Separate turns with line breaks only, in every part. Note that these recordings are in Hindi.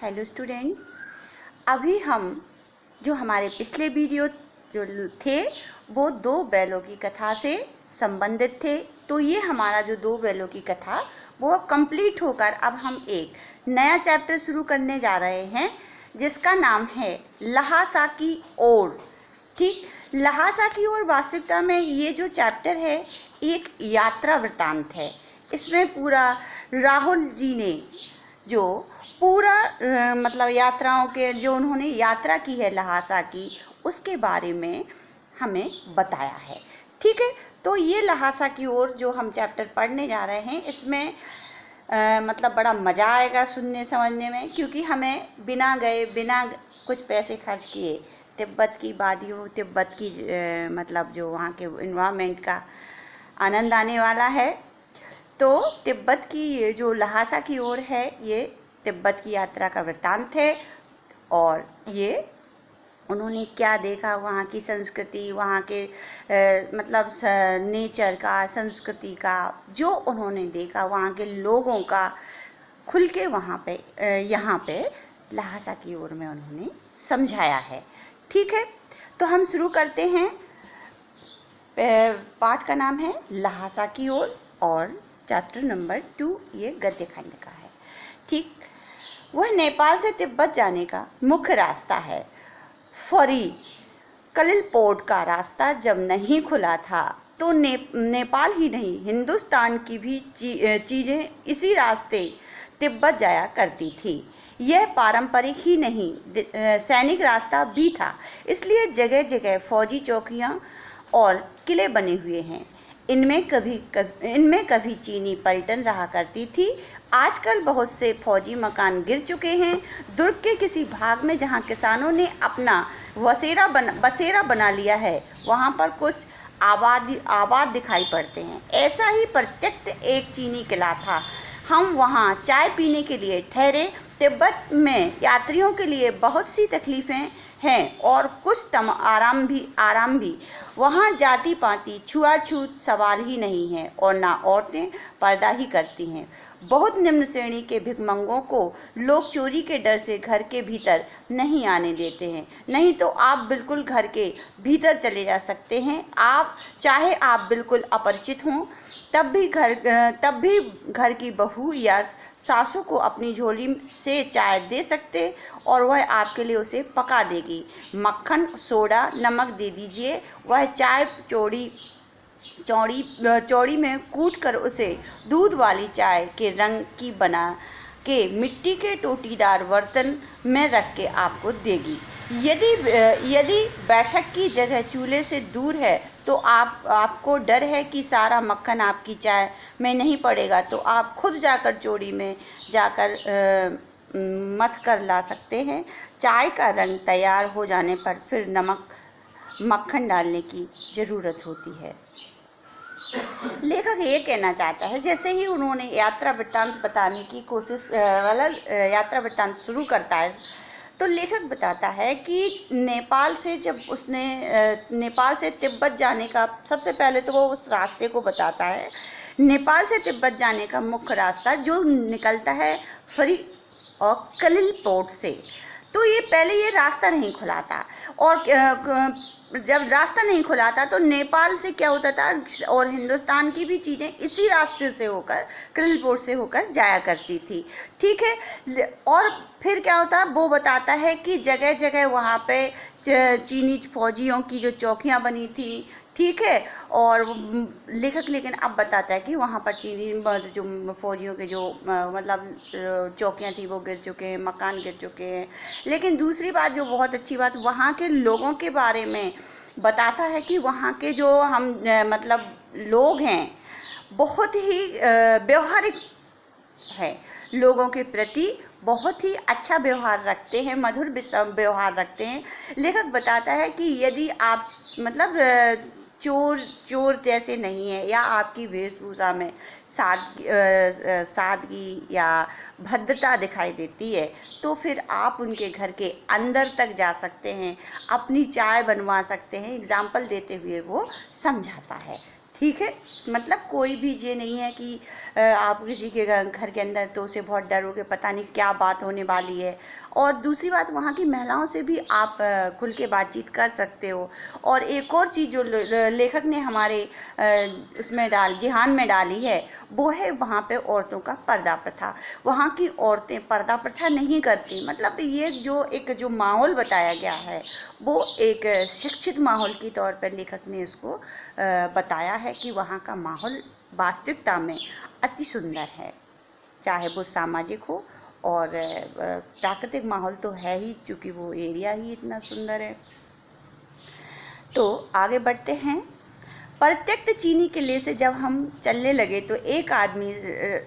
हेलो स्टूडेंट, अभी हम जो हमारे पिछले वीडियो जो थे वो दो बैलों की कथा से संबंधित थे। तो ये हमारा जो दो बैलों की कथा वो कंप्लीट होकर अब हम एक नया चैप्टर शुरू करने जा रहे हैं जिसका नाम है लहासा की ओर। ठीक, लहासा की ओर वास्तविकता में ये जो चैप्टर है एक यात्रा वृत्तांत है। इसमें पूरा राहुल जी ने जो पूरा मतलब यात्राओं के जो उन्होंने यात्रा की है लहासा की उसके बारे में हमें बताया है। ठीक है, तो ये लहासा की ओर जो हम चैप्टर पढ़ने जा रहे हैं इसमें मतलब बड़ा मज़ा आएगा सुनने समझने में, क्योंकि हमें बिना गए बिना कुछ पैसे खर्च किए तिब्बत की वादियों, तिब्बत की मतलब जो वहाँ के इन्वायरमेंट का आनंद आने वाला है। तो तिब्बत की ये जो लहासा की ओर है ये तिब्बत की यात्रा का वृत्तांत है और ये उन्होंने क्या देखा, वहाँ की संस्कृति, वहाँ के मतलब नेचर का, संस्कृति का जो उन्होंने देखा, वहाँ के लोगों का खुल के वहाँ पे यहाँ पे लहासा की ओर में उन्होंने समझाया है। ठीक है, तो हम शुरू करते हैं। पाठ का नाम है लहासा की ओर और चैप्टर नंबर 2 ये गद्य खंड का है। ठीक, वह नेपाल से तिब्बत जाने का मुख्य रास्ता है। फरी कलिल पोर्ट का रास्ता जब नहीं खुला था तो नेपाल ही नहीं हिंदुस्तान की भी चीज़ें इसी रास्ते तिब्बत जाया करती थी। यह पारंपरिक ही नहीं सैनिक रास्ता भी था, इसलिए जगह जगह फौजी चौकियां और किले बने हुए हैं। इनमें कभी चीनी पलटन रहा करती थी। आजकल बहुत से फौजी मकान गिर चुके हैं। दुर्ग के किसी भाग में जहां किसानों ने अपना बसेरा बना लिया है वहां पर कुछ आबाद दिखाई पड़ते हैं। ऐसा ही प्रत्यक्त एक चीनी किला था। हम वहां चाय पीने के लिए ठहरे। तिब्बत में यात्रियों के लिए बहुत सी तकलीफ़ें हैं और कुछ आराम भी। वहाँ जाति पाति छुआछूत सवाल ही नहीं है और ना औरतें पर्दा ही करती हैं। बहुत निम्न श्रेणी के भिखमंगों को लोग चोरी के डर से घर के भीतर नहीं आने देते हैं। नहीं तो आप बिल्कुल घर के भीतर चले जा सकते हैं। चाहे आप बिल्कुल अपरिचित हों तब भी घर की बहू या सासू को अपनी झोली से चाय दे सकते और वह आपके लिए उसे पका देगी। मक्खन, सोडा, नमक दे दीजिए, वह चाय चौड़ी में कूट कर उसे दूध वाली चाय के रंग की बना के मिट्टी के टोटीदार बर्तन में रख के आपको देगी। यदि बैठक की जगह चूल्हे से दूर है तो आपको डर है कि सारा मक्खन आपकी चाय में नहीं पड़ेगा तो आप खुद जाकर चौड़ी में जाकर मथ कर ला सकते हैं। चाय का रंग तैयार हो जाने पर फिर मक्खन डालने की ज़रूरत होती है। लेखक ये कहना चाहता है, जैसे ही उन्होंने यात्रा वृत्तांत बताने की कोशिश यात्रा वृत्तांत शुरू करता है तो लेखक बताता है कि नेपाल से तिब्बत जाने का सबसे पहले तो वो उस रास्ते को बताता है। नेपाल से तिब्बत जाने का मुख्य रास्ता जो निकलता है फरी और कलिल पोर्ट से। तो ये पहले ये रास्ता नहीं खुला था और जब रास्ता नहीं खुला था तो नेपाल से क्या होता था और हिंदुस्तान की भी चीज़ें इसी रास्ते से होकर कलिल पोर्ट से होकर जाया करती थी। ठीक है, और फिर क्या होता वो बताता है कि जगह जगह वहाँ पे चीनी फौजियों की जो चौकियाँ बनी थी। ठीक है, और लेखक लेकिन अब बताता है कि वहाँ पर चीनी जो फौजियों के जो मतलब चौकियाँ थी वो गिर चुके हैं, मकान गिर चुके हैं। लेकिन दूसरी बात जो बहुत अच्छी बात वहाँ के लोगों के बारे में बताता है कि वहाँ के जो मतलब लोग हैं बहुत ही व्यवहारिक है, लोगों के प्रति बहुत ही अच्छा व्यवहार रखते हैं, मधुर व्यवहार रखते हैं। लेखक बताता है कि यदि आप मतलब चोर जैसे नहीं है या आपकी वेशभूषा में सादगी या भद्रता दिखाई देती है तो फिर आप उनके घर के अंदर तक जा सकते हैं, अपनी चाय बनवा सकते हैं। एग्जाम्पल देते हुए वो समझाता है। ठीक है, मतलब कोई भी ये नहीं है कि आप किसी के घर के अंदर तो उसे बहुत डरोगे, पता नहीं क्या बात होने वाली है। और दूसरी बात, वहाँ की महिलाओं से भी आप खुल के बातचीत कर सकते हो। और एक और चीज़ जो लेखक ने हमारे उसमें जिहान में डाली है, वो है वहाँ पे औरतों का पर्दा प्रथा। वहाँ की औरतें पर्दा प्रथा नहीं करती, मतलब ये जो माहौल बताया गया है वो एक शिक्षित माहौल के तौर पर लेखक ने इसको बताया है कि वहाँ का माहौल वास्तविकता में अति सुंदर है, चाहे वो सामाजिक हो और प्राकृतिक माहौल तो है ही, क्योंकि वो एरिया ही इतना सुंदर है। तो आगे बढ़ते हैं। परित्यक्त चीनी किले से जब हम चलने लगे तो एक आदमी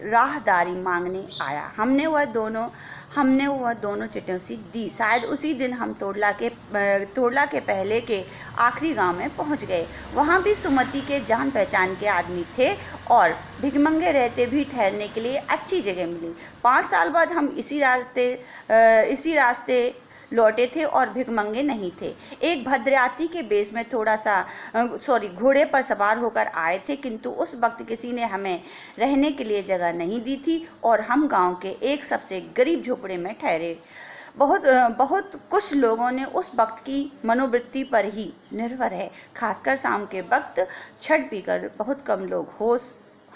राहदारी मांगने आया। हमने वह दोनों चिट्ठी दी। शायद उसी दिन हम तोड़ला के पहले के आखिरी गांव में पहुंच गए। वहां भी सुमति के जान पहचान के आदमी थे और भिखमंगे रहते भी ठहरने के लिए अच्छी जगह मिली। 5 साल बाद हम इसी रास्ते लौटे थे और भिखमंगे नहीं थे। एक भद्रयात्री के बेस में घोड़े पर सवार होकर आए थे, किंतु उस वक्त किसी ने हमें रहने के लिए जगह नहीं दी थी और हम गांव के एक सबसे गरीब झोपड़े में ठहरे। बहुत कुछ लोगों ने उस वक्त की मनोवृत्ति पर ही निर्भर है, खासकर शाम के वक्त छठ पीकर बहुत कम लोग होश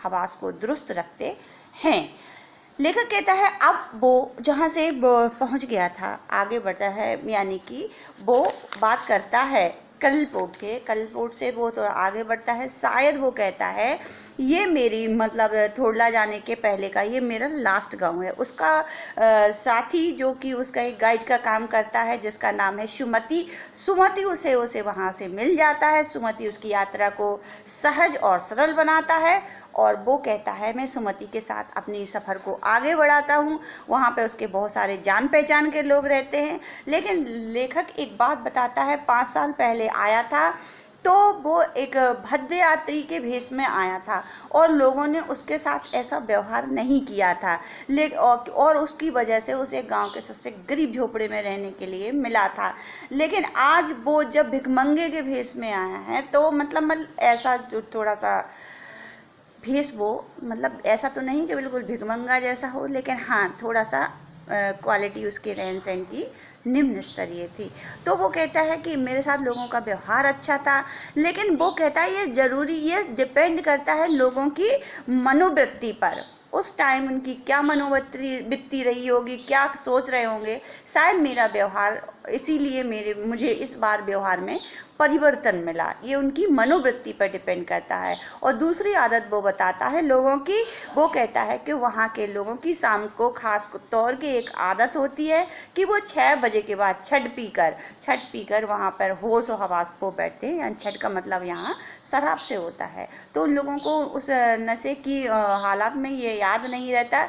हवास को दुरुस्त रखते हैं। लेखक कहता है अब वो जहाँ से पहुँच गया था आगे बढ़ता है, यानी कि वो बात करता है कलपोट से वो तो आगे बढ़ता है। शायद वो कहता है ये मेरी मतलब थोड़ला जाने के पहले का ये मेरा लास्ट गांव है। उसका साथी जो कि उसका एक गाइड का काम करता है जिसका नाम है सुमति उसे वहाँ से मिल जाता है। सुमति उसकी यात्रा को सहज और सरल बनाता है और वो कहता है मैं सुमति के साथ अपनी सफ़र को आगे बढ़ाता हूँ। वहाँ पे उसके बहुत सारे जान पहचान के लोग रहते हैं, लेकिन लेखक एक बात बताता है 5 साल पहले आया था तो वो एक भद्र यात्री के भेष में आया था और लोगों ने उसके साथ ऐसा व्यवहार नहीं किया था, और उसकी वजह से उसे गांव के सबसे गरीब झोपड़े में रहने के लिए मिला था। लेकिन आज वो जब भिखमंगे के भेष में आया है तो मतलब ऐसा जो थोड़ा सा भेष वो मतलब ऐसा तो नहीं कि बिल्कुल भिखमंगा जैसा हो, लेकिन हाँ थोड़ा सा क्वालिटी उसके रहन सहन की निम्न स्तरीय थी। तो वो कहता है कि मेरे साथ लोगों का व्यवहार अच्छा था, लेकिन वो कहता है ये डिपेंड करता है लोगों की मनोवृत्ति पर। उस टाइम उनकी क्या मनोवृत्ति रही होगी, क्या सोच रहे होंगे। शायद मेरा व्यवहार इसीलिए मुझे इस बार व्यवहार में परिवर्तन मिला, ये उनकी मनोवृत्ति पर डिपेंड करता है। और दूसरी आदत वो बताता है लोगों की, वो कहता है कि वहाँ के लोगों की शाम को खास तौर की एक आदत होती है कि वो 6 बजे के बाद छठ पीकर वहाँ पर होश और हवास खो बैठते हैं। यानी छठ का मतलब यहाँ शराब से होता है, तो उन लोगों को उस नशे की हालात में ये याद नहीं रहता।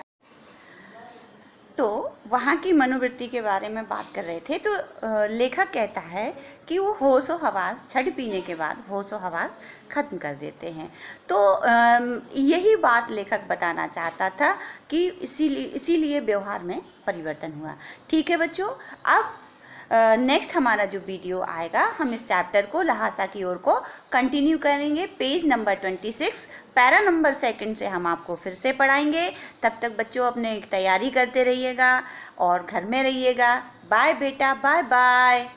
तो वहाँ की मनोवृत्ति के बारे में बात कर रहे थे, तो लेखक कहता है कि वो होश और हवास छठ पीने के बाद होश और हवास ख़त्म कर देते हैं। तो यही बात लेखक बताना चाहता था कि इसीलिए व्यवहार में परिवर्तन हुआ। ठीक है बच्चों, अब नेक्स्ट हमारा जो वीडियो आएगा हम इस चैप्टर को लहासा की ओर को कंटिन्यू करेंगे। पेज नंबर 26 पैरा नंबर 2 से हम आपको फिर से पढ़ाएंगे। तब तक बच्चों अपने तैयारी करते रहिएगा और घर में रहिएगा। बाय बेटा, बाय बाय।